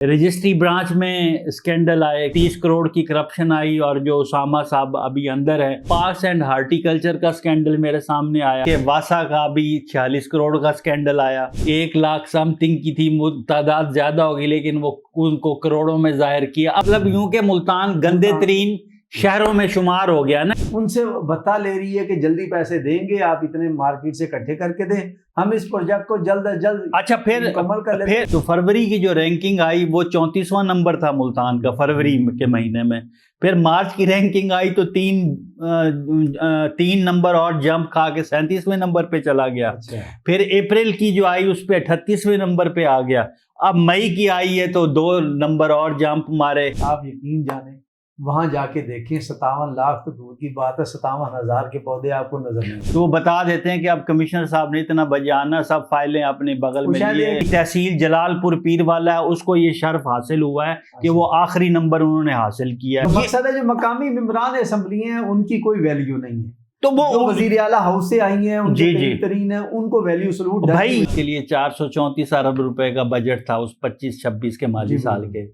Registry branch میں scandal آئے, 30 کروڑ کی کرپشن آئی, اور جو اسامہ صاحب ابھی اندر ہے. پارکس اینڈ ہارٹیکلچر کا اسکینڈل میرے سامنے آیا کہ واسا کا بھی 46 کروڑ کا اسکینڈل آیا. 1 لاکھ سم تھنگ کی تھی, تعداد زیادہ ہوگی لیکن وہ ان کو کروڑوں میں ظاہر کیا. مطلب یوں کہ ملتان گندے ترین شہروں میں شمار ہو گیا نا. ان سے بتا لے رہی ہے کہ جلدی پیسے دیں گے, آپ اتنے مارکیٹ سے اکٹھے کر کے دیں, ہم اس پروجیکٹ کو جلد از جلد اچھا پھر مکمل کر لیتے. تو فروری کی جو رینکنگ آئی وہ 34واں نمبر تھا ملتان کا فروری کے مہینے میں. پھر مارچ کی رینکنگ آئی تو تین نمبر اور جمپ کھا کے 37ویں نمبر پہ چلا گیا. پھر اپریل کی جو آئی اس پہ 38ویں نمبر پہ آ گیا. اب مئی کی آئی ہے تو 2 نمبر اور جمپ مارے. آپ یقین جانیں وہاں جا کے دیکھیں 57 لاکھ تو دور کی بات ہے, 57,000 کے پودے آپ کو نظر نہیں. تو وہ بتا دیتے ہیں کہ اب کمشنر صاحب نے اتنا بجانا, سب فائلیں اپنے بغل میں لیے. تحصیل جلال پور پیر والا ہے, اس کو یہ شرف حاصل ہوا ہے کہ وہ آخری نمبر انہوں نے حاصل کیا ہے. مقصد ہے جو مقامی ممبران اسمبلی ہیں ان کی کوئی ویلیو نہیں ہے, تو وہ وزیر اعلیٰ ہاؤس سے آئی ہیں ان کے قریب ترین ہیں, ان کو ویلیو سلوٹ. بھائی کے لیے 434 ارب روپے کا بجٹ تھا اس 25-26 کے مالی سال کے,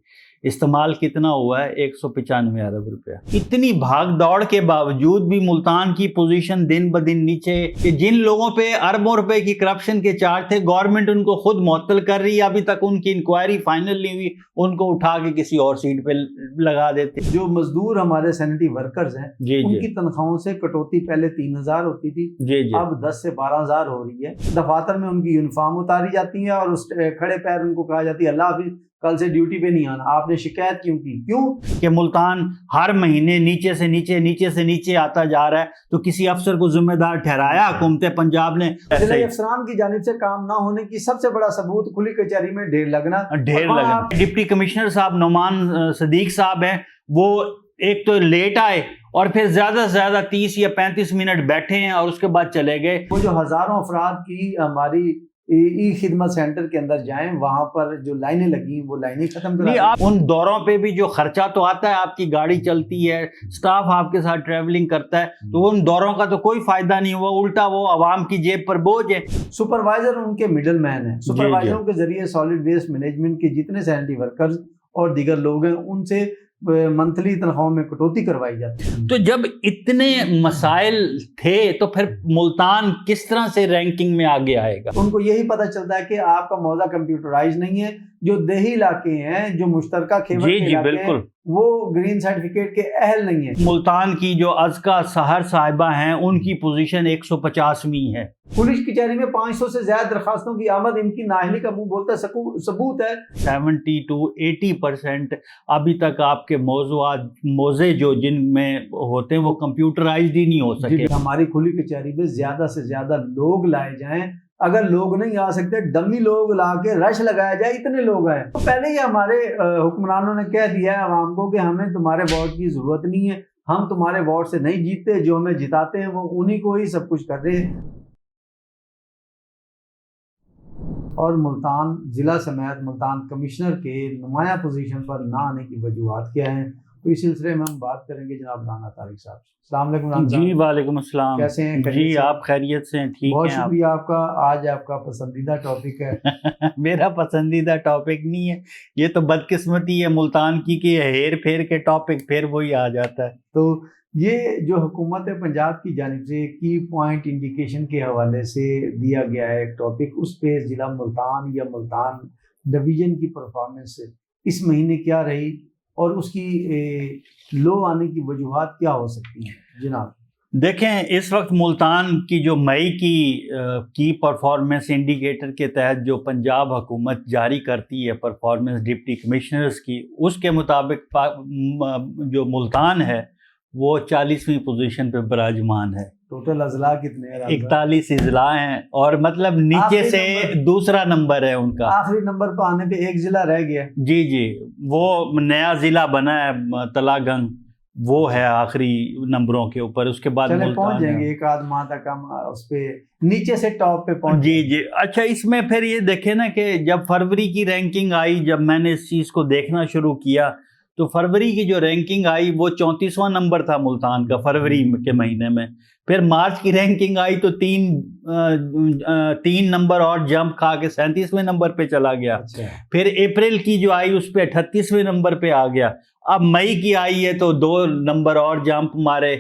استعمال کتنا ہوا ہے 195 ارب روپیہ. اتنی بھاگ دوڑ کے باوجود بھی ملتان کی پوزیشن دن بدن نیچے, کہ جن لوگوں پہ اربوں روپے کی کرپشن کے چارج تھے گورنمنٹ ان کو خود معطل کر رہی ہے. ابھی تک ان کی انکوائری فائنل نہیں ہوئی, ان کو اٹھا کے کسی اور سیٹ پہ لگا دیتے. جو مزدور ہمارے سینیٹری ورکرز ہیں ان کی تنخواہوں سے کٹوتی پہلے 3,000 ہوتی تھی, اب 10 سے 12,000 ہو رہی ہے. دفاتر میں ان کی یونیفارم اتاری جاتی ہے اور اس کھڑے پیر ان کو کہا جاتی ہے اللہ حافظ کل سے ڈیوٹی پہ نہیں آنا. آپ نے شکایت کیوں کی؟ کیوں کہ ملتان ہر مہینے نیچے سے نیچے آتا جا رہا ہے. تو کسی افسر کو ذمہ دار ٹھہرایا حکومت پنجاب نے؟ ضلعی افسران کی جانب سے کام نہ ہونے کی سب سے بڑا ثبوت کھلی کچہری میں ڈھیر لگنا. ڈپٹی کمشنر صاحب نعمان صدیق صاحب ہیں, وہ ایک تو لیٹ آئے اور پھر زیادہ سے زیادہ 30 یا 35 منٹ بیٹھے ہیں اور اس کے بعد چلے گئے. وہ جو ہزاروں افراد کی ہماری ای خدمت سینٹر کے اندر جائیں, وہاں پر جو لائنیں لگی وہ لائنیں ختم کرا. آپ ان دوروں پہ بھی جو خرچہ تو آتا ہے, آپ کی گاڑی چلتی ہے, سٹاف آپ کے ساتھ ٹریولنگ کرتا ہے, تو ان دوروں کا تو کوئی فائدہ نہیں ہوا, الٹا وہ عوام کی جیب پر بوجھ ہے. سپروائزر ان کے مڈل مین ہیں. سپروائزروں کے ذریعے سالڈ ویسٹ مینجمنٹ کے جتنے سینیٹری ورکرز اور دیگر لوگ ہیں ان سے منتھلی تنخواہوں میں کٹوتی کروائی جاتی ہے. تو جب اتنے مسائل تھے تو پھر ملتان کس طرح سے رینکنگ میں آگے آئے گا؟ ان کو یہی پتہ چلتا ہے کہ آپ کا موضوع کمپیوٹرائز نہیں ہے. جو دیہی علاقے ہیں, جو مشترکہ خیمت کے علاقے ہیں, وہ گرین سرٹیفکیٹ کے اہل نہیں ہیں. ملتان کی جو ازکا سحر صاحبہ ہیں ان کی پوزیشن 150ویں ہے. پولیس کچہری میں 500 سے زیادہ درخواستوں کی آمد ان کی نااہلی کا منہ بولتا ثبوت ہے. 70 to 80% ابھی تک آپ کے موضوع جو جن میں ہوتے ہیں وہ کمپیوٹرائزڈ ہی نہیں ہو سکے. ہماری کھلی کچہری میں زیادہ سے زیادہ لوگ لائے جائیں. اگر لوگ نہیں آ سکتے ڈمی لوگ لا کے رش لگایا جائے, اتنے لوگ آئے. تو پہلے ہی ہمارے حکمرانوں نے کہہ دیا ہے عوام کو کہ ہمیں تمہارے ووٹ کی ضرورت نہیں ہے, ہم تمہارے ووٹ سے نہیں جیتتے, جو ہمیں جتاتے ہیں وہ انہی کو ہی سب کچھ کر رہے ہیں. اور ملتان ضلع سمیت ملتان کمشنر کے نمایاں پوزیشن پر نہ آنے کی وجوہات کیا ہیں, تو اس سلسلے میں ہم بات کریں گے جناب رانا طارق صاحب سے. السلام علیکم. جی وعلیکم السلام. کیسے ہیں؟ جی آپ خیریت سے ہیں؟ ٹھیک ہیں. بہت شکریہ آپ کا. آج آپ کا پسندیدہ ٹاپک ہے. میرا پسندیدہ ٹاپک نہیں ہے, یہ تو بدقسمتی ہے ملتان کی کہ ہیر پھیر کے ٹاپک پھر وہی آ جاتا ہے. تو یہ جو حکومت پنجاب کی جانب سے کی پوائنٹ انڈیکیشن کے حوالے سے دیا گیا ہے ایک ٹاپک, اس پہ ضلع ملتان یا ملتان ڈویژن کی پرفارمنس اس مہینے کیا رہی اور اس کی لو آنے کی وجوہات کیا ہو سکتی ہیں جناب؟ دیکھیں اس وقت ملتان کی جو مئی کی پرفارمنس انڈیکیٹر کے تحت جو پنجاب حکومت جاری کرتی ہے پرفارمنس ڈپٹی کمشنرز کی, اس کے مطابق جو ملتان ہے وہ 40ویں پوزیشن پہ براجمان ہے. ٹوٹل اضلاع کتنے ہیں؟ 41 اضلاع ہیں, اور مطلب نیچے سے دوسرا نمبر ہے ان کا. آخری نمبر پہ آنے پہ ایک ضلع رہ گیا. جی وہ نیا ضلع بنا ہے تلا گنگ, وہ ہے آخری نمبروں کے اوپر. اس کے بعد پہنچ جائیں گے ایک آدھ ماہ تک ہم اس پہ نیچے سے ٹاپ پہ پہنچ. جی اچھا, اس میں پھر یہ دیکھیں نا کہ جب فروری کی رینکنگ آئی, جب میں نے اس چیز کو دیکھنا شروع کیا تو فروری کی جو رینکنگ آئی وہ 34واں نمبر تھا ملتان کا فروری کے مہینے میں. پھر مارچ کی رینکنگ آئی تو تین نمبر اور جمپ کھا کے 37ویں نمبر پہ چلا گیا. پھر اپریل کی جو آئی اس پہ 38ویں نمبر پہ آ گیا. اب مئی کی آئی ہے تو 2 نمبر اور جمپ مارے.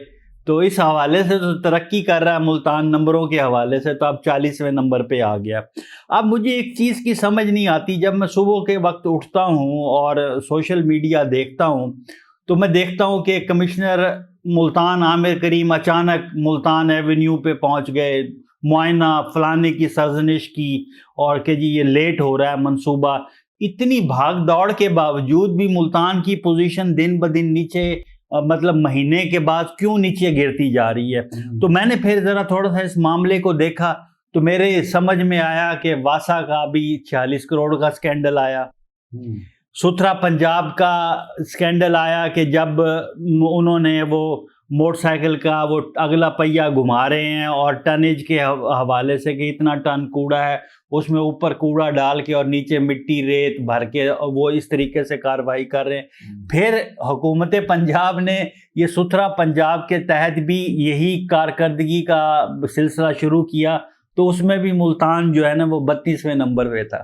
تو اس حوالے سے تو ترقی کر رہا ہے ملتان نمبروں کے حوالے سے, تو اب 40ویں نمبر پہ آ گیا. اب مجھے ایک چیز کی سمجھ نہیں آتی, جب میں صبح کے وقت اٹھتا ہوں اور سوشل میڈیا دیکھتا ہوں تو میں دیکھتا ہوں کہ کمشنر ملتان عامر کریم اچانک ملتان ایونیو پہ پہنچ گئے, معائنہ فلانے کی سرزنش کی, اور کہ جی یہ لیٹ ہو رہا ہے منصوبہ. اتنی بھاگ دوڑ کے باوجود بھی ملتان کی پوزیشن دن بدن نیچے, مطلب مہینے کے بعد کیوں نیچے گرتی جا رہی ہے. تو میں نے پھر ذرا تھوڑا سا اس معاملے کو دیکھا تو میرے سمجھ میں آیا کہ واسا کا بھی 46 کروڑ کا سکینڈل آیا, ستھرا پنجاب کا سکینڈل آیا کہ جب انہوں نے وہ موٹر سائیکل کا وہ اگلا پہیا گھما رہے ہیں اور ٹنیج کے حوالے سے کہ اتنا ٹن کوڑا ہے, اس میں اوپر کوڑا ڈال کے اور نیچے مٹی ریت بھر کے وہ اس طریقے سے کارروائی کر رہے ہیں. پھر حکومت پنجاب نے یہ ستھرا پنجاب کے تحت بھی یہی کارکردگی کا سلسلہ شروع کیا, تو اس میں بھی ملتان جو ہے نا وہ 32ویں نمبر پہ تھا.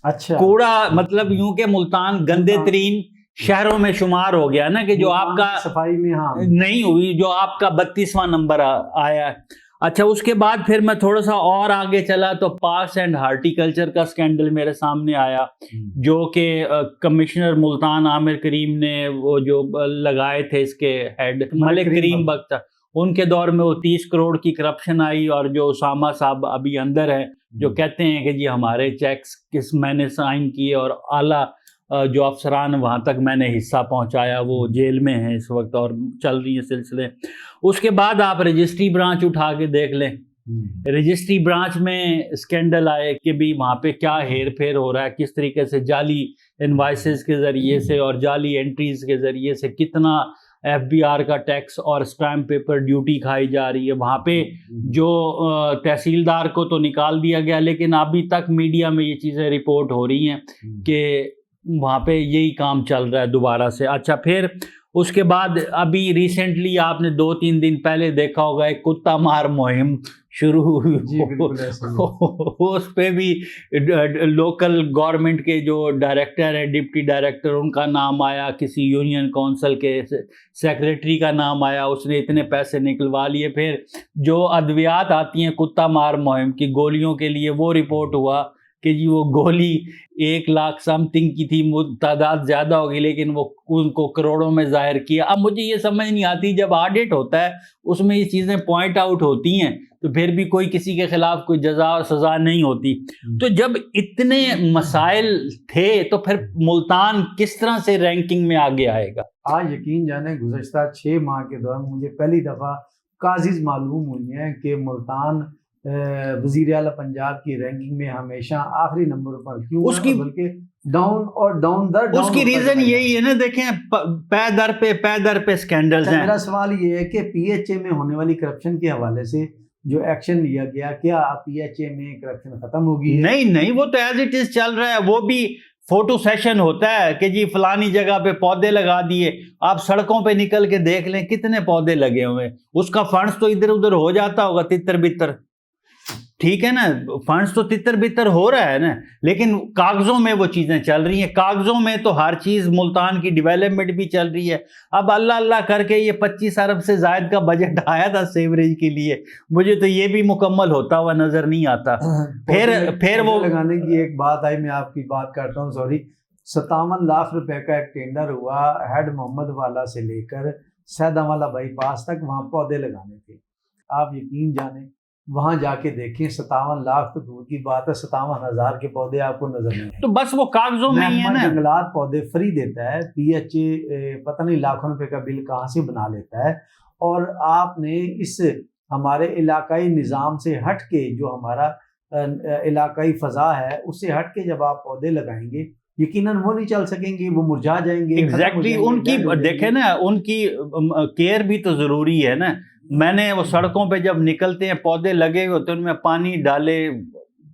اچھا, کوڑا مطلب یوں کہ ملتان گندے ترین شہروں میں شمار ہو گیا نا, کہ جو آپ کا صفائی میں نہیں ہوئی, جو آپ کا 32واں نمبر آیا. اچھا, اس کے بعد پھر میں تھوڑا سا اور آگے چلا تو پارکس اینڈ ہارٹیکلچر کا سکینڈل میرے سامنے آیا, جو کہ کمشنر ملتان عامر کریم نے وہ جو لگائے تھے اس کے ہیڈ ملک کریم بخت, ان کے دور میں وہ 30 کروڑ کی کرپشن آئی. اور جو اسامہ صاحب ابھی اندر ہیں جو کہتے ہیں کہ جی ہمارے چیکس کس میں نے سائن کیے, اور اعلیٰ جو افسران وہاں تک میں نے حصہ پہنچایا وہ جیل میں ہیں اس وقت اور چل رہی ہیں سلسلے. اس کے بعد آپ رجسٹری برانچ اٹھا کے دیکھ لیں, رجسٹری برانچ میں اسکینڈل آئے کہ بھی وہاں پہ کیا ہیر پھیر ہو رہا ہے, کس طریقے سے جعلی انوائسز کے ذریعے سے اور جعلی انٹریز کے ذریعے سے کتنا FBR کا ٹیکس اور اسٹیمپ پیپر ڈیوٹی کھائی جا رہی ہے. وہاں پہ جو تحصیلدار کو تو نکال دیا گیا, لیکن ابھی تک میڈیا میں یہ چیزیں رپورٹ ہو رہی ہیں کہ وہاں پہ یہی کام چل رہا ہے دوبارہ سے. اچھا, پھر اس کے بعد ابھی ریسنٹلی آپ نے 2-3 دن پہلے دیکھا ہوگا ایک کتا مار مہم شروع ہوئی, اس پہ بھی لوکل گورنمنٹ کے جو ڈائریکٹر ہیں, ڈپٹی ڈائریکٹر, ان کا نام آیا, کسی یونین کونسل کے سیکریٹری کا نام آیا, اس نے اتنے پیسے نکلوا لیے. پھر جو ادویات آتی ہیں کتا مار مہم کی گولیوں کے لیے, وہ رپورٹ ہوا کہ جی وہ گولی 1 لاکھ سم تھنگ کی تھی, تعداد زیادہ ہوگی لیکن وہ ان کو کروڑوں میں ظاہر کیا. اب مجھے یہ سمجھ نہیں آتی, جب آڈٹ ہوتا ہے اس میں یہ چیزیں پوائنٹ آؤٹ ہوتی ہیں تو پھر بھی کوئی کسی کے خلاف کوئی جزا اور سزا نہیں ہوتی. تو جب اتنے مسائل تھے تو پھر ملتان کس طرح سے رینکنگ میں آگے آئے گا؟ آج یقین جانے گزشتہ 6 ماہ کے دوران مجھے پہلی دفعہ کازز معلوم ہوئی ہیں کہ ملتان وزیر اعلیٰ پنجاب کی رینکنگ میں ہمیشہ آخری نمبر پر کیوں اس کی بلکہ ڈاؤن اور ڈاؤن در اس کی ریزن یہی ہے نا, دیکھیں پے در پہ سکینڈلز ہیں. میرا سوال یہ ہے کہ PHA میں ہونے والی کرپشن کے حوالے سے جو ایکشن لیا گیا, کیا PHA میں کرپشن ختم ہوگی؟ نہیں, وہ تو ایز اٹ از چل رہا ہے. وہ بھی فوٹو سیشن ہوتا ہے کہ جی فلانی جگہ پہ پودے لگا دیے, آپ سڑکوں پہ نکل کے دیکھ لیں کتنے پودے لگے ہوئے, اس کا فنڈز تو ادھر ادھر ہو جاتا ہوگا تتر بتر, ٹھیک ہے نا, فنڈز تو تتر بتر ہو رہا ہے نا, لیکن کاغذوں میں وہ چیزیں چل رہی ہیں. کاغذوں میں تو ہر چیز ملتان کی ڈیولپمنٹ بھی چل رہی ہے. اب اللہ کر کے یہ 25 ارب سے زائد کا بجٹ آیا تھا سیوریج کے لیے, مجھے تو یہ بھی مکمل ہوتا ہوا نظر نہیں آتا. پھر وہ لگانے کی ایک بات آئی, میں آپ کی بات کرتا ہوں, سوری. 57 لاکھ روپے کا ایک ٹینڈر ہوا ہیڈ محمد والا سے لے کر سیدہ والا بائی پاس تک, وہاں پودے لگانے تھے. آپ یقین جانیں وہاں جا کے دیکھیں 57 لاکھ تو دور کی بات ہے, 57,000 کے پودے آپ کو نظر نہیں آئیں. تو بس وہ کاغذوں میں ہی ہے نا. جنگلات پودے فری دیتا ہے, PHA پتہ نہیں لاکھوں روپے کا بل کہاں سے بنا لیتا ہے. اور آپ نے اس ہمارے علاقائی نظام سے ہٹ کے, جو ہمارا علاقائی فضا ہے اس سے ہٹ کے جب آپ پودے لگائیں گے یقیناً وہ نہیں چل سکیں گے, وہ مرجھا جائیں گے. ایگزیکٹلی, ان کی دیکھیں نا, ان کی کیئر بھی تو ضروری ہے نا. میں نے وہ سڑکوں پہ جب نکلتے ہیں پودے لگے ہوتے ہیں ان میں پانی ڈالے,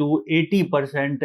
to 80%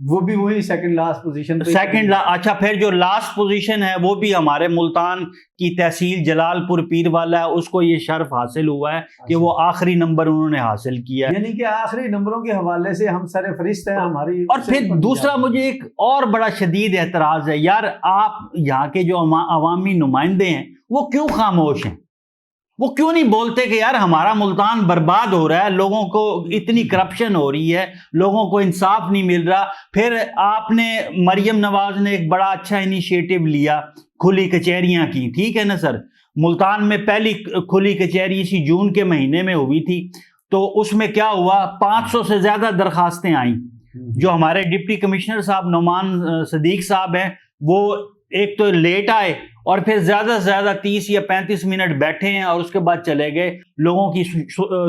وہ بھی وہی سیکنڈ لاسٹ پوزیشن پہ. اچھا پھر جو لاسٹ پوزیشن ہے وہ بھی ہمارے ملتان کی تحصیل جلال پور پیر والا ہے، اس کو یہ شرف حاصل ہوا ہے کہ وہ آخری نمبر انہوں نے حاصل کیا ہے، یعنی کہ آخری نمبروں کے حوالے سے ہم سر فہرست ہیں ہماری. اور پھر دوسرا مجھے ایک اور بڑا شدید اعتراض ہے، یار آپ یہاں کے جو عوامی نمائندے ہیں وہ کیوں خاموش ہیں؟ وہ کیوں نہیں بولتے کہ یار ہمارا ملتان برباد ہو رہا ہے، لوگوں کو اتنی کرپشن ہو رہی ہے، لوگوں کو انصاف نہیں مل رہا. پھر آپ نے مریم نواز نے ایک بڑا اچھا انیشیٹو لیا کھلی کچہریاں کی، ٹھیک ہے نا سر. ملتان میں پہلی کھلی کچہری اسی جون کے مہینے میں ہوئی تھی، تو اس میں کیا ہوا، 500 سے زیادہ درخواستیں آئیں. جو ہمارے ڈپٹی کمشنر صاحب نعمان صدیق صاحب ہیں، وہ ایک تو لیٹ آئے اور پھر زیادہ سے زیادہ 30 یا 35 منٹ بیٹھے ہیں اور اس کے بعد چلے گئے، لوگوں کی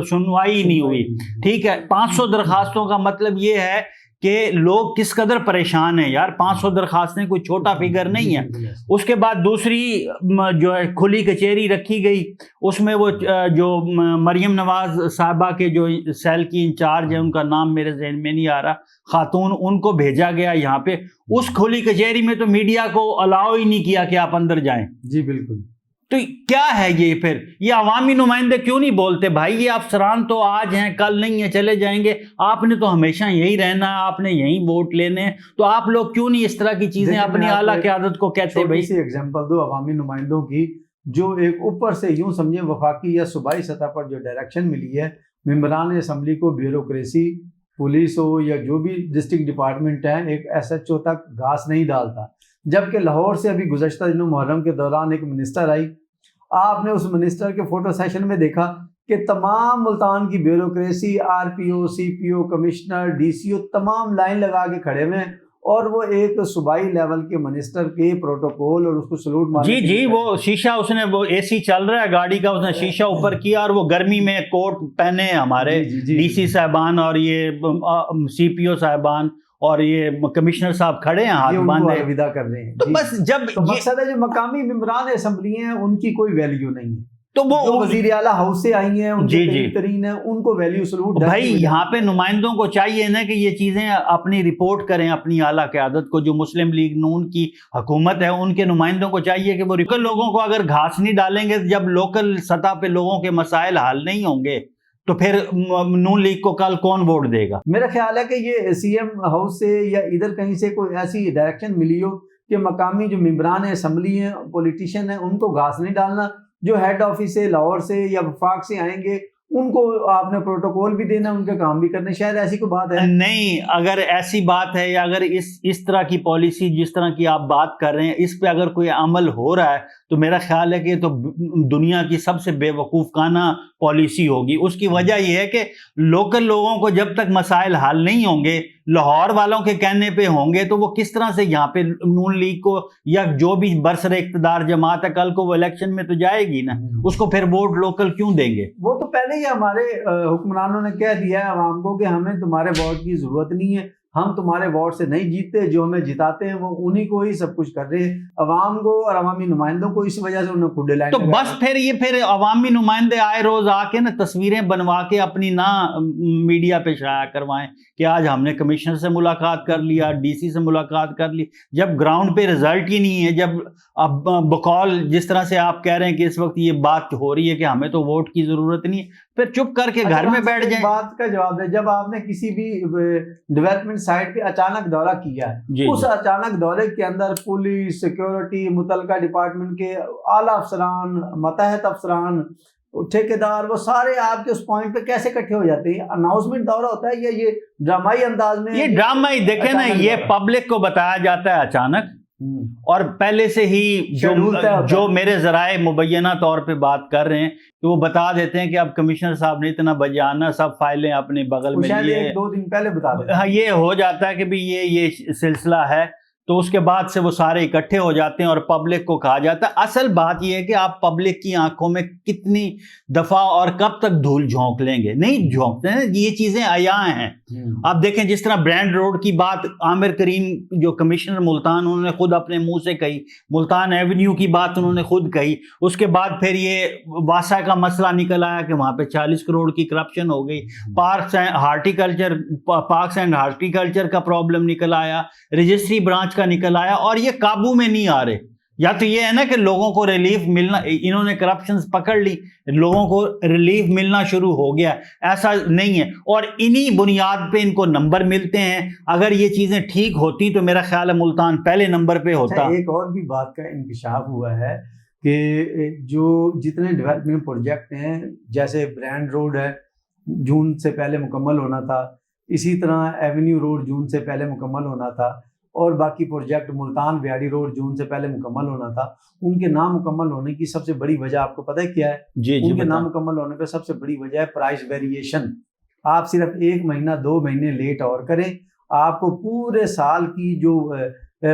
سنوائی نہیں ہوئی. ٹھیک ہے، 500 درخواستوں کا مطلب یہ ہے کہ لوگ کس قدر پریشان ہیں یار. 500 درخواستیں کوئی چھوٹا فگر نہیں ہے. اس کے بعد دوسری جو ہے کھلی کچہری رکھی گئی، اس میں وہ جو مریم نواز صاحبہ کے جو سیل کی انچارج ہے، ان کا نام میرے ذہن میں نہیں آ رہا، خاتون، ان کو بھیجا گیا یہاں پہ. اس کھلی کچہری میں تو میڈیا کو الاؤ ہی نہیں کیا کہ آپ اندر جائیں. جی بالکل. تو کیا ہے یہ؟ پھر یہ عوامی نمائندے کیوں نہیں بولتے بھائی؟ یہ افسران تو آج ہیں کل نہیں ہیں، چلے جائیں گے، آپ نے تو ہمیشہ یہی رہنا ہے، آپ نے یہی ووٹ لینے ہیں، تو آپ لوگ کیوں نہیں اس طرح کی چیزیں اپنی اعلیٰ قیادت کو کہتے؟ بھائی سی ایگزامپل دو عوامی نمائندوں کی، جو ایک اوپر سے یوں سمجھے وفاقی یا صوبائی سطح پر جو ڈائریکشن ملی ہے ممبران اسمبلی کو، بیوروکریسی، پولیس ہو یا جو بھی ڈسٹرکٹ ڈپارٹمنٹ ہے، ایک SHO تک گھاس نہیں ڈالتا. جبکہ لاہور سے ابھی گزشتہ دنوں محرم کے دوران ایک منسٹر آئی، آپ نے اس منسٹر کے فوٹو سیشن میں دیکھا کہ تمام ملتان کی bureaucracy, RPO، CPO، commissioner, DCO، تمام لائن لگا کے کھڑے ہوئے ہیں، اور وہ ایک صوبائی لیول کے منسٹر کے پروٹوکول اور اس کو سلوٹ مارنے. جی وہ شیشہ، اس نے وہ AC چل رہا ہے گاڑی کا، اس نے شیشہ اوپر کیا اور وہ گرمی میں کوٹ پہنے ہمارے DC صاحبان اور یہ CPO صاحبان اور یہ کمشنر صاحب کھڑے ہیں ہاتھ باندھے الوداع کر رہے ہیں. تو بس جب مقصد ہے جو مقامی ممبران اسمبلی ہیں ان کی کوئی ویلیو نہیں ہے، تو وہ وزیر اعلیٰ ہاؤس سے آئی ہیں، ان کے قریب ترین ہیں، ان کو ویلیو سلوٹ. بھائی یہاں پہ نمائندوں کو چاہیے نا کہ یہ چیزیں اپنی رپورٹ کریں اپنی اعلیٰ قیادت کو. جو مسلم لیگ نون کی حکومت ہے، ان کے نمائندوں کو چاہیے کہ وہ لوگوں کو اگر گھاس نہیں ڈالیں گے، جب لوکل سطح پہ لوگوں کے مسائل حل نہیں ہوں گے، تو پھر نون لیگ کو کل کون ووٹ دے گا؟ میرا خیال ہے کہ یہ CM ہاؤس سے یا ادھر کہیں سے کوئی ایسی ڈائریکشن ملی ہو کہ مقامی جو ممبران اسمبلی ہیں، پولیٹیشین ہیں، ان کو گھاس نہیں ڈالنا. جو ہیڈ آفس سے لاہور سے یا وفاق سے آئیں گے، ان کو آپ نے پروٹوکول بھی دینا، ان کے کام بھی کرنے. شاید ایسی کوئی بات ہے نہیں. اگر ایسی بات ہے، یا اگر اس طرح کی پالیسی جس طرح کی آپ بات کر رہے ہیں، اس پہ اگر کوئی عمل ہو رہا ہے، تو میرا خیال ہے کہ تو دنیا کی سب سے بے وقوفانہ پالیسی ہوگی. اس کی وجہ یہ ہے کہ لوکل لوگوں کو جب تک مسائل حل نہیں ہوں گے، لاہور والوں کے کہنے پہ ہوں گے، تو وہ کس طرح سے یہاں پہ نون لیگ کو یا جو بھی برسر اقتدار جماعت ہے، کل کو وہ الیکشن میں تو جائے گی نا، اس کو پھر ووٹ لوکل کیوں دیں گے؟ وہ تو پہلے ہی ہمارے حکمرانوں نے کہہ دیا ہے عوام کو کہ ہمیں تمہارے ووٹ کی ضرورت نہیں ہے، ہم تمہارے ووٹ سے نہیں جیتتے، جو ہمیں جتاتے ہیں وہ انہی کو ہی سب کچھ کر رہے ہیں. عوام کو اور عوامی نمائندوں کو اس وجہ سے انہوں نے کھڈے لائن. تو بس پھر عوامی نمائندے آئے روز آ کے نا تصویریں بنوا کے اپنی نہ میڈیا پہ شائع کروائیں کہ آج ہم نے کمشنر سے ملاقات کر لیا، DC سے ملاقات کر لی، جب گراؤنڈ پہ رزلٹ ہی نہیں ہے. جب اب بقول جس طرح سے آپ کہہ رہے ہیں کہ اس وقت یہ بات ہو رہی ہے کہ ہمیں تو ووٹ کی ضرورت نہیں ہے، پھر چپ کر کے گھر میں بیٹھ جائیں. بات کا جواب ہے، جب آپ نے کسی بھی ڈیولپمنٹ سائٹ پہ اچانک دورہ کیا ہے، اس اچانک دورے کے اندر پولیس، سیکیورٹی، متعلقہ ڈپارٹمنٹ کے اعلیٰ افسران، ماتحت افسران، ٹھیکیدار، وہ سارے آپ کے اس پوائنٹ پہ کیسے اکٹھے ہو جاتے ہیں؟ اناؤنسمنٹ دورہ ہوتا ہے یا یہ ڈرامائی انداز میں؟ یہ ڈرامائی دیکھیں نا، یہ پبلک کو بتایا جاتا ہے اچانک، اور پہلے سے ہی جو میرے ذرائع مبینہ طور پہ بات کر رہے ہیں کہ وہ بتا دیتے ہیں کہ اب کمشنر صاحب نے اتنا بجے آنا، سب فائلیں اپنے بغل میں لیے، 2 دن پہلے بتا دیتے ہیں. ہاں، یہ ہو جاتا ہے کہ بھی یہ سلسلہ ہے. تو اس کے بعد سے وہ سارے اکٹھے ہو جاتے ہیں اور پبلک کو کہا جاتا ہے. اصل بات یہ ہے کہ آپ پبلک کی آنکھوں میں کتنی دفعہ اور کب تک دھول جھونک لیں گے. نہیں جھونکتے ہیں, یہ چیزیں عیاں ہیں. آپ دیکھیں جس طرح برانڈ روڈ کی بات عامر کریم جو کمشنر ملتان, انہوں نے خود اپنے منہ سے کہی, ملتان ایونیو کی بات انہوں نے خود کہی. اس کے بعد پھر یہ واسا کا مسئلہ نکل آیا کہ وہاں پہ 40 کروڑ کی کرپشن ہو گئی. پارکس اینڈ ہارٹیکلچر کا پرابلم نکل آیا, رجسٹری برانچ کا نکل آیا, اور یہ قابو میں نہیں آ رہے. یا تو یہ ہے نا کہ لوگوں کو ریلیف ملنا, انہوں نے کرپشنز پکڑ لی, لوگوں کو ریلیف ملنا شروع ہو گیا. ایسا نہیں ہے, اور انہی بنیاد پہ ان کو نمبر ملتے ہیں. اگر یہ چیزیں ٹھیک ہوتی تو میرا خیال ہے ملتان پہلے نمبر پہ ہوتا. ایک اور بھی بات کا انکشاف ہوا ہے کہ جو جتنے ڈیولپمنٹ پروجیکٹ ہیں, جیسے برانڈ روڈ ہے, جون سے پہلے مکمل ہونا تھا, اسی طرح ایونیو روڈ جون سے پہلے مکمل ہونا تھا, اور باقی پروجیکٹ ملتان بیاڑی روڈ جون سے پہلے مکمل ہونا تھا. ان کے نامکمل ہونے کی سب سے بڑی وجہ آپ کو پتہ ہے کیا ہے؟ جی ان کے نامکمل ہونے پہ سب سے بڑی وجہ ہے پرائس ویریشن. آپ صرف 1 مہینہ 2 مہینے لیٹ اور کریں, آپ کو پورے سال کی جو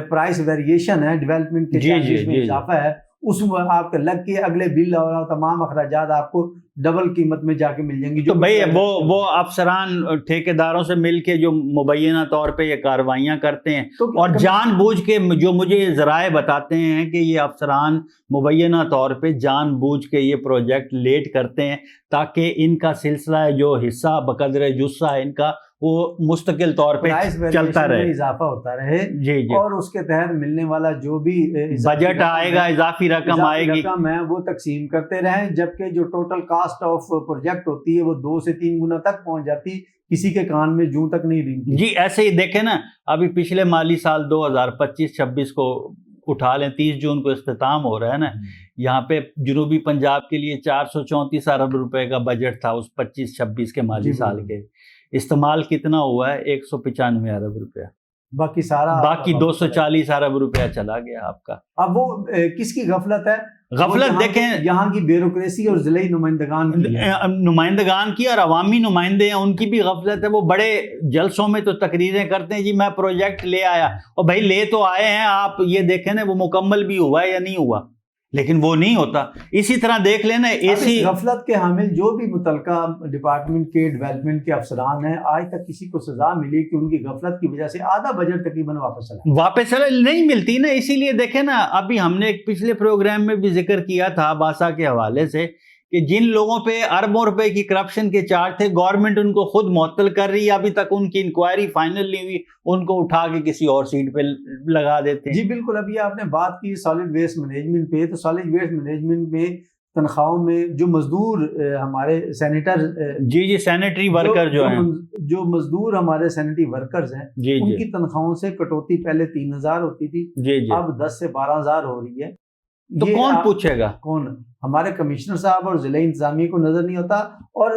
پرائس ویریشن ہے, ڈیولپمنٹ کے چارجز میں اضافہ ہے, اس میں آپ کے لگ کے اگلے بل اور تمام اخراجات آپ کو ڈبل قیمت میں جا کے مل جائیں گی. تو بھائی وہ افسران ٹھیکیداروں سے مل کے جو مبینہ طور پہ یہ کاروائیاں کرتے ہیں, اور جان بوجھ کے جو مجھے ذرائع بتاتے ہیں کہ یہ افسران مبینہ طور پہ جان بوجھ کے یہ پروجیکٹ لیٹ کرتے ہیں تاکہ ان کا سلسلہ جو حصہ بقدر جثہ ہے ان کا وہ مستقل طور پہ چلتا رہے, اضافہ ہوتا رہے. جی اور اس کے تحت ملنے والا جو بھی بجٹ آئے گا, اضافی رقم آئے گی, ہے وہ تقسیم کرتے رہیں, جبکہ جو ٹوٹل کاسٹ آف پروجیکٹ ہوتی ہے وہ 2 سے 3 گنا تک پہنچ جاتی, کسی کے کان میں جوں تک نہیں رہتی. جی ایسے ہی دیکھیں نا, ابھی پچھلے مالی سال 2025-26 کو اٹھا لیں, 30 جون کو اختتام ہو رہا ہے نا, یہاں پہ جنوبی پنجاب کے لیے 434 ارب روپے کا بجٹ تھا اس 25-26 کے مالی سال کے. استعمال کتنا ہوا ہے؟ 195 ارب روپیہ. باقی 240 ارب روپیہ چلا گیا آپ کا. اب وہ کس کی غفلت ہے؟ غفلت دیکھیں یہاں کی بیوروکریسی اور ضلعی نمائندگان کی اور عوامی نمائندے ہیں ان کی بھی غفلت ہے. وہ بڑے جلسوں میں تو تقریریں کرتے ہیں, جی میں پروجیکٹ لے آیا, اور بھائی لے تو آئے ہیں, آپ یہ دیکھیں نا وہ مکمل بھی ہوا ہے یا نہیں ہوا, لیکن وہ نہیں ہوتا. اسی طرح دیکھ لینا ایسی غفلت کے حامل جو بھی متعلقہ ڈپارٹمنٹ کے ڈیولپمنٹ کے افسران ہیں, آج تک کسی کو سزا ملی کہ ان کی غفلت کی وجہ سے آدھا بجٹ تقریباً واپس نہیں ملتی نا. اسی لیے دیکھیں نا, ابھی ہم نے ایک پچھلے پروگرام میں بھی ذکر کیا تھا باسا کے حوالے سے کہ جن لوگوں پہ اربوں روپے کی کرپشن کے چارج تھے, گورنمنٹ ان کو خود معطل کر رہی ہے, ابھی تک ان کی انکوائری فائنل نہیں ہوئی, ان کو اٹھا کے کسی اور سیٹ پہ لگا دیتے ہیں. جی بالکل. ابھی آپ نے بات کی سالڈ ویسٹ مینجمنٹ پہ, تو سالڈ ویسٹ مینجمنٹ میں تنخواہوں میں جو مزدور ہمارے سینیٹر جی سینیٹری ورکر جو مزدور ہمارے سینیٹری ورکرز ہیں, ان کی تنخواہوں سے کٹوتی پہلے 3000 ہوتی تھی, اب 10 سے 12000 ہو رہی ہے. تو کون پوچھے گا؟ کون؟ ہمارے کمشنر صاحب اور ضلع انتظامیہ کو نظر نہیں ہوتا. اور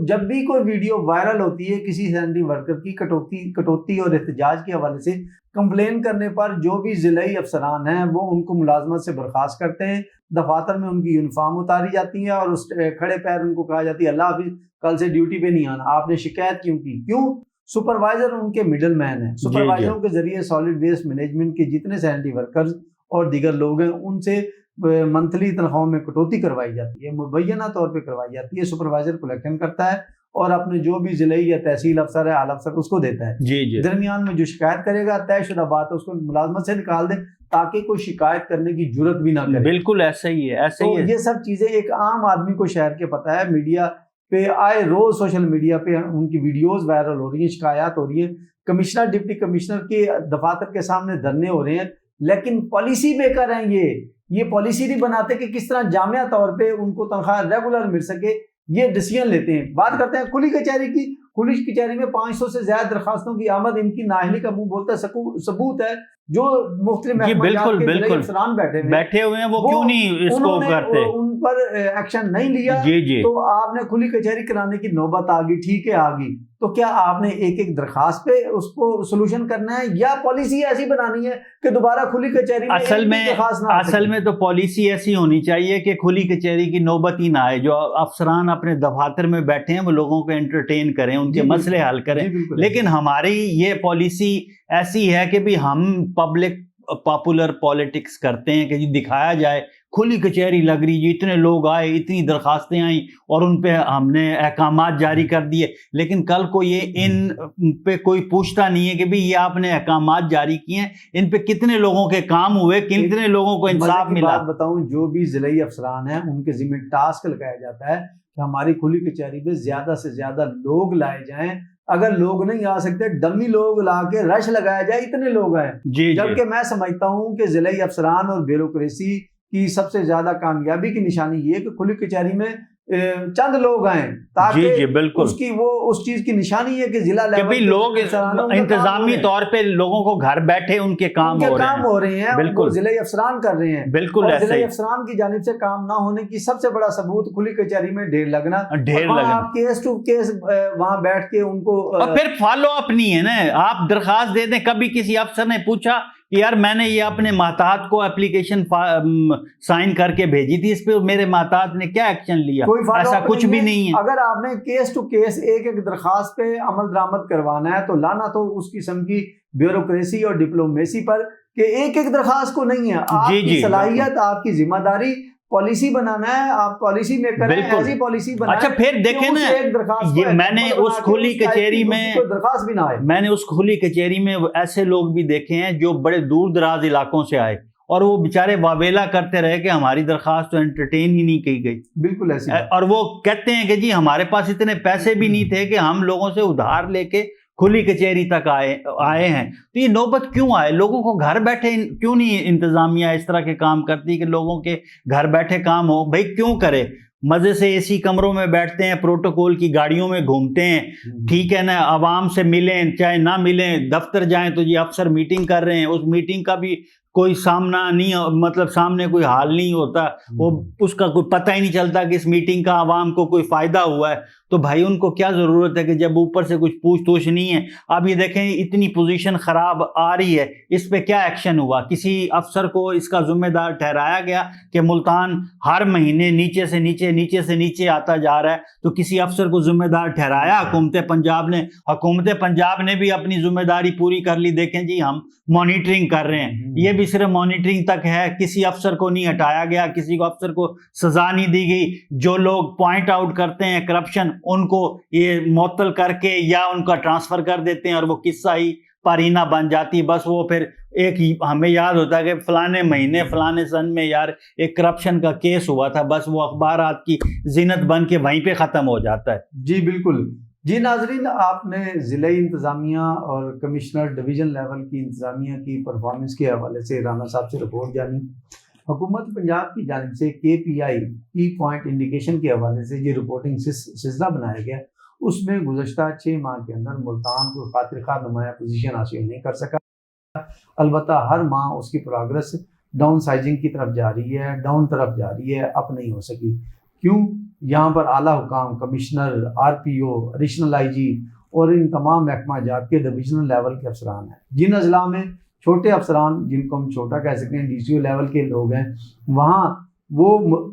جب بھی کوئی ویڈیو وائرل ہوتی ہے کسی سینیٹری ورکر کی کٹوتی اور احتجاج کے حوالے سے, کمپلین کرنے پر جو بھی ضلعی افسران ہیں وہ ان کو ملازمت سے برخاست کرتے ہیں, دفاتر میں ان کی یونیفارم اتاری جاتی ہے, اور اس کھڑے پیر ان کو کہا جاتی ہے اللہ حافظ, کل سے ڈیوٹی پہ نہیں آنا. آپ نے شکایت کیوں کی؟ کیوں؟ سپروائزر ان کے مڈل مین ہیں. سپروائزروں کے ذریعے سالڈ ویسٹ مینجمنٹ کے جتنے سینیٹری ورکرز اور دیگر لوگ ہیں ان سے منتھلی تنخواہوں میں کٹوتی کروائی جاتی ہے, مبینہ طور پہ کروائی جاتی ہے. سپروائزر کلیکشن کرتا ہے اور اپنے جو بھی ضلعی یا تحصیل افسر ہے, اعلی افسر, اس کو دیتا ہے. درمیان میں جو شکایت کرے گا طے شدہ بات ہے اس کو ملازمت سے نکال دیں تاکہ کوئی شکایت کرنے کی جرت بھی نہ کرے. بالکل ایسا ہی ہے, ایسا ہی ہے. یہ سب چیزیں ایک عام آدمی کو شہر کے پتہ ہے. میڈیا پہ آئے روز سوشل میڈیا پہ ان کی ویڈیوز وائرل ہو رہی ہیں, شکایات ہو رہی ہیں, کمشنر ڈپٹی کمشنر کے دفاتر کے سامنے دھرنے ہو رہے ہیں, لیکن پالیسی میکر ہیں یہ پالیسی نہیں بناتے کہ کس طرح جامعہ طور پہ ان کو تنخواہ ریگولر مل سکے. یہ ڈیسیژن لیتے ہیں. بات کرتے ہیں کھلی کچہری کی. کھلی کچہری میں 500 سے زیادہ درخواستوں کی آمد ان کی نااہلی کا منہ بولتا ہے, ثبوت ہے. جو مختلف افسران بیٹھے ہوئے ہیں وہ کیوں نہیں اس کو کرتے, ان پر ایکشن نہیں لیا. تو آپ نے کھلی کچہری کرانے کی نوبت آ گئی, ٹھیک ہے آ گئی, تو کیا آپ نے ایک ایک درخواست پہ اس کو سولوشن کرنا ہے یا پالیسی ایسی بنانی ہے کہ دوبارہ کھلی کچہری اصل میں تو پالیسی ایسی ہونی چاہیے کہ کھلی کچہری کی نوبت ہی نہ آئے. جو افسران اپنے دفاتر میں بیٹھے ہیں وہ لوگوں کو انٹرٹین کریں, ان کے مسئلے حل کریں. لیکن ہماری یہ پالیسی ایسی ہے کہ بھی ہم پبلک پاپولر پالیٹکس کرتے ہیں کہ جی دکھایا جائے کھلی کچہری لگ رہی جی، اتنے لوگ آئے، اتنی درخواستیں آئیں اور ان پہ ہم نے احکامات جاری کر دیے، لیکن کل کو یہ ان پہ کوئی پوچھتا نہیں ہے کہ بھی یہ آپ نے احکامات جاری کیے ہیں، ان پہ کتنے لوگوں کے کام ہوئے، کتنے لوگوں کو انصاف ملا۔ بات بتاؤں، جو بھی ضلعی افسران ہیں ان کے ذمہ ٹاسک لگایا جاتا ہے کہ ہماری کھلی کچہری پہ زیادہ سے زیادہ لوگ لائے جائیں، اگر لوگ نہیں آ سکتے ڈمی لوگ لا کے رش لگایا جائے، اتنے لوگ آئیں۔ جبکہ میں سمجھتا ہوں کہ ضلعی افسران اور بیوروکریسی کی سب سے زیادہ کامیابی کی نشانی یہ کہ کھلی کچہری میں چند لوگ آئیں، تاکہ بالکل اس کی وہ اس چیز کی نشانی ہے کہ ضلع لیول پہ لوگ انتظامی طور پہ لوگوں کو گھر بیٹھے ان کے کام ہو رہے ہیں، بالکل ضلعی افسران کر رہے ہیں، بالکل ضلعی افسران کی جانب سے کام نہ ہونے کی سب سے بڑا ثبوت کھلی کچہری میں ڈھیر لگنا، آپ کیس ٹو کیس وہاں بیٹھ کے ان کو پھر فالو اپ نہیں ہے نا، آپ درخواست دے دیں، کبھی کسی افسر نے پوچھا کہ یار میں نے یہ اپنے محتاط کو اپلیکیشن سائن کر کے بھیجی تھی، اس پہ میرے محتاط نے کیا ایکشن لیا؟ ایسا کچھ بھی نہیں ہے۔ اگر آپ نے کیس ٹو کیس ایک ایک درخواست پہ عمل درآمد کروانا ہے تو لانا تو اس قسم کی بیوروکریسی اور ڈپلومیسی پر کہ ایک ایک درخواست کو نہیں ہے، آپ کی صلاحیت، آپ کی ذمہ داری پالیسی بنانا ہے، آپ پالیسی میکر ہیں، ایسی پالیسی بنائیں۔ اچھا پھر دیکھیں نا، میں نے اس کھلی کچہری میں درخواست بھی نہ آئے، میں نے اس کھلی کچہری میں ایسے لوگ بھی دیکھے ہیں جو بڑے دور دراز علاقوں سے آئے اور وہ بیچارے واویلا کرتے رہے کہ ہماری درخواست تو انٹرٹین ہی نہیں کی گئی۔ بالکل ایسی، اور وہ کہتے ہیں کہ جی ہمارے پاس اتنے پیسے بھی نہیں تھے کہ ہم لوگوں سے ادھار لے کے کھلی کچہری تک آئے ہیں۔ تو یہ نوبت کیوں آئے؟ لوگوں کو گھر بیٹھے کیوں نہیں انتظامیہ اس طرح کے کام کرتی کہ لوگوں کے گھر بیٹھے کام ہو؟ بھائی کیوں کرے؟ مزے سے اے سی کمروں میں بیٹھتے ہیں، پروٹوکول کی گاڑیوں میں گھومتے ہیں، ٹھیک ہے نا، عوام سے ملیں چاہے نہ ملیں، دفتر جائیں تو یہ افسر میٹنگ کر رہے ہیں، اس میٹنگ کا بھی کوئی سامنا نہیں، مطلب سامنے کوئی حال نہیں ہوتا، وہ اس کا کوئی پتہ ہی نہیں چلتا کہ اس میٹنگ کا عوام کو کوئی فائدہ ہوا ہے۔ تو بھائی ان کو کیا ضرورت ہے کہ جب اوپر سے کچھ پوچھ توچھ نہیں ہے؟ اب یہ دیکھیں اتنی پوزیشن خراب آ رہی ہے، اس پہ کیا ایکشن ہوا؟ کسی افسر کو اس کا ذمہ دار ٹھہرایا گیا کہ ملتان ہر مہینے نیچے سے نیچے آتا جا رہا ہے، تو کسی افسر کو ذمہ دار ٹھہرایا حکومت پنجاب نے؟ حکومت پنجاب نے بھی اپنی ذمہ داری پوری کر لی، دیکھیں جی ہم مانیٹرنگ کر رہے ہیں، یہ بھی صرف مانیٹرنگ تک ہے، کسی افسر کو نہیں ہٹایا گیا، کسی کو افسر کو سزا نہیں دی گئی۔ جو لوگ پوائنٹ آؤٹ کرتے ہیں کرپشن، ان کو یہ معطل کر کے یا ان کا ٹرانسفر کر دیتے ہیں اور وہ قصہ ہی پارینہ بن جاتی، بس وہ پھر ایک ہمیں یاد ہوتا ہے کہ فلانے مہینے فلانے سن میں یار ایک کرپشن کا کیس ہوا تھا، بس وہ اخبارات کی زینت بن کے وہیں پہ ختم ہو جاتا ہے۔ جی بالکل۔ جی ناظرین، آپ نے ضلعی انتظامیہ اور کمشنر ڈویژن لیول کی انتظامیہ کی پرفارمنس کے حوالے سے رانا صاحب سے رپورٹ جانی۔ حکومت پنجاب کی جانب سے KPI کی پوائنٹ انڈیکیشن کے حوالے سے یہ رپورٹنگ سلسلہ بنایا گیا، اس میں گزشتہ 6 ماہ کے اندر ملتان کو خاطر خواہ نمایاں پوزیشن حاصل نہیں کر سکا، البتہ ہر ماہ اس کی پروگرس ڈاؤن سائزنگ کی طرف جاری ہے، ڈاؤن طرف جاری ہے، اپ نہیں ہو سکی۔ کیوں؟ یہاں پر اعلیٰ حکام، کمشنر، RPO، ایڈیشنل IG اور ان تمام محکمہ جات کے ڈویژنل لیول کے افسران ہیں۔ جن اضلاع میں چھوٹے افسران، جن کو ہم چھوٹا کہہ سکتے ہیں، DCO لیول کے لوگ ہیں، وہاں وہ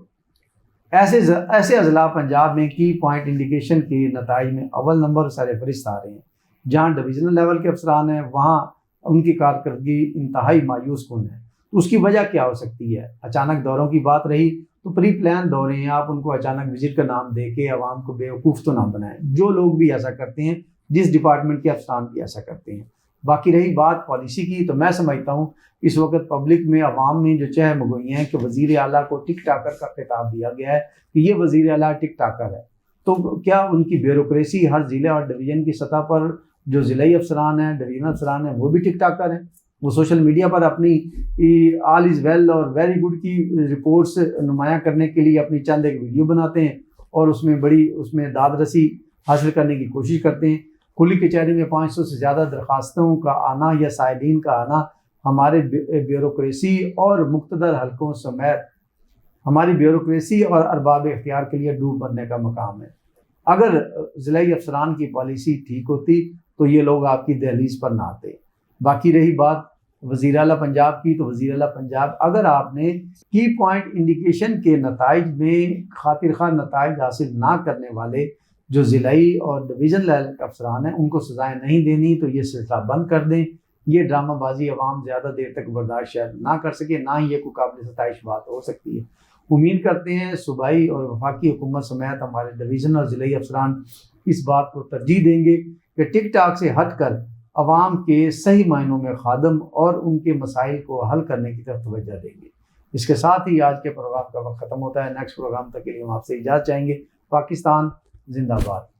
ایسے اضلاع پنجاب میں کی پوائنٹ انڈیکیشن کے نتائج میں اول نمبر سر فہرست آ رہے ہیں۔ جہاں ڈویژنل لیول کے افسران ہیں وہاں ان کی کارکردگی انتہائی مایوس کن ہے۔ اس کی وجہ کیا ہو سکتی ہے؟ اچانک دوروں کی بات رہی تو پری پلان دورے ہیں، آپ ان کو اچانک وزٹ کا نام دے کے عوام کو بیوقوف تو نہ بنائیں۔ جو لوگ بھی ایسا کرتے ہیں، جس ڈپارٹمنٹ کے افسران بھی ایسا کرتے ہیں۔ باقی رہی بات پالیسی کی، تو میں سمجھتا ہوں اس وقت پبلک میں، عوام میں جو چہہ مگوئی ہیں کہ وزیر اعلیٰ کو ٹک ٹاکر کا خطاب دیا گیا ہے کہ یہ وزیر اعلیٰ ٹک ٹاکر ہے، تو کیا ان کی بیوروکریسی ہر ضلع اور ڈویژن کی سطح پر جو ضلعی افسران ہیں، ڈویژنل افسران ہیں، وہ بھی ٹک ٹاکر ہیں؟ وہ سوشل میڈیا پر اپنی آل از ویل اور ویری گڈ کی رپورٹس نمایاں کرنے کے لیے اپنی چند ایک ویڈیو بناتے ہیں اور اس میں داد رسی حاصل کرنے کی کوشش کرتے ہیں۔ کھلی کچہری میں 500 سے زیادہ درخواستوں کا آنا یا سائلین کا آنا ہمارے بیوروکریسی اور مقتدر حلقوں سمیت ہماری بیوروکریسی اور ارباب اختیار کے لیے ڈوب بننے کا مقام ہے۔ اگر ضلعی افسران کی پالیسی ٹھیک ہوتی تو یہ لوگ آپ کی دہلیز پر نہ آتے۔ باقی رہی بات وزیر اعلیٰ پنجاب کی، تو وزیر اعلیٰ پنجاب، اگر آپ نے کی پوائنٹ انڈیکیشن کے نتائج میں خاطر خواہ نتائج حاصل نہ کرنے والے جو ضلعی اور ڈویژن لیول کے افسران ہیں ان کو سزائیں نہیں دینی تو یہ سلسلہ بند کر دیں۔ یہ ڈرامہ بازی عوام زیادہ دیر تک برداشت شاید نہ کر سکے، نہ ہی یہ کوئی قابل ستائش بات ہو سکتی ہے۔ امید کرتے ہیں صوبائی اور وفاقی حکومت سمیت ہمارے ڈویژن اور ضلعی افسران اس بات کو ترجیح دیں گے کہ ٹک ٹاک سے ہٹ کر عوام کے صحیح معنوں میں خادم اور ان کے مسائل کو حل کرنے کی طرف توجہ دیں گے۔ اس کے ساتھ ہی آج کے پروگرام کا وقت ختم ہوتا ہے۔ نیکسٹ پروگرام تک کے لیے ہم آپ سے اجازت چاہیں گے۔ پاکستان زندہ باد۔